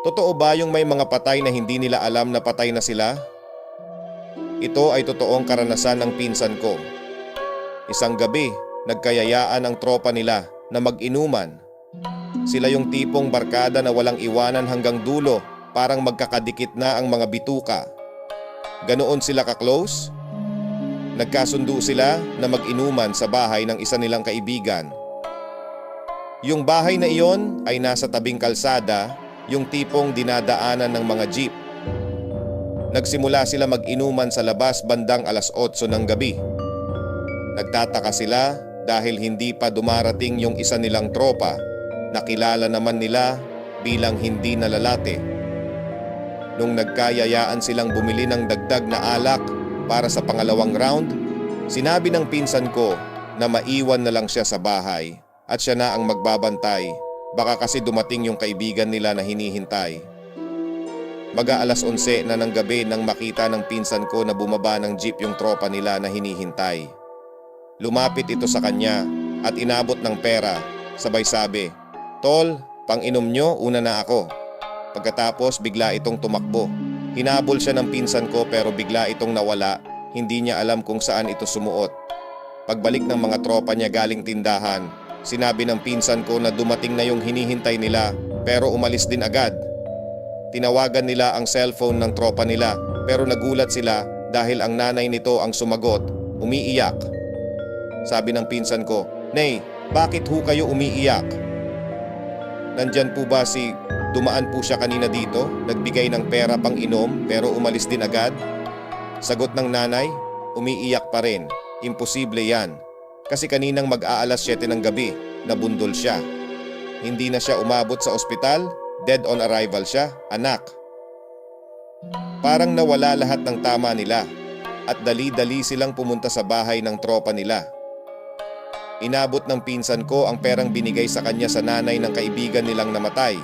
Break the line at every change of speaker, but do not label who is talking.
Totoo ba yung may mga patay na hindi nila alam na patay na sila? Ito ay totoong karanasan ng pinsan ko. Isang gabi, nagkayayaan ang tropa nila na mag-inuman. Sila yung tipong barkada na walang iwanan hanggang dulo, parang magkakadikit na ang mga bituka. Ganoon sila ka-close? Nagkasundo sila na mag-inuman sa bahay ng isa nilang kaibigan. Yung bahay na iyon ay nasa tabing kalsada, yung tipong dinadaanan ng mga jeep. Nagsimula sila mag-inuman sa labas bandang 8:00 ng gabi. Nagtataka sila dahil hindi pa dumarating yung isa nilang tropa na kilala naman nila bilang hindi nalalate. Nung nagkayayaan silang bumili ng dagdag na alak para sa pangalawang round, sinabi ng pinsan ko na maiwan na lang siya sa bahay at siya na ang magbabantay, baka kasi dumating yung kaibigan nila na hinihintay. Mag-aalas 11 na ng gabi nang makita ng pinsan ko na bumaba ng jeep yung tropa nila na hinihintay. Lumapit ito sa kanya at inabot ng pera, sabay sabi, "Tol, pang-inom nyo, una na ako." Pagkatapos bigla itong tumakbo. Hinabol siya ng pinsan ko pero bigla itong nawala, hindi niya alam kung saan ito sumuot. Pagbalik ng mga tropa niya galing tindahan, sinabi ng pinsan ko na dumating na yung hinihintay nila pero umalis din agad. Tinawagan nila ang cellphone ng tropa nila pero nagulat sila dahil ang nanay nito ang sumagot, umiiyak. Sabi ng pinsan ko, "Nay, bakit ho kayo umiiyak?" "Nandyan po ba si dumaan po siya kanina dito, nagbigay ng pera pang inom pero umalis din agad?" Sagot ng nanay, "Umiiyak pa rin, imposible yan. Kasi kaninang mag-aalas 7 ng gabi, nabundol siya. Hindi na siya umabot sa ospital, dead on arrival siya, anak." Parang nawala lahat ng tama nila at dali-dali silang pumunta sa bahay ng tropa nila. Inabot ng pinsan ko ang perang binigay sa kanya sa nanay ng kaibigan nilang namatay.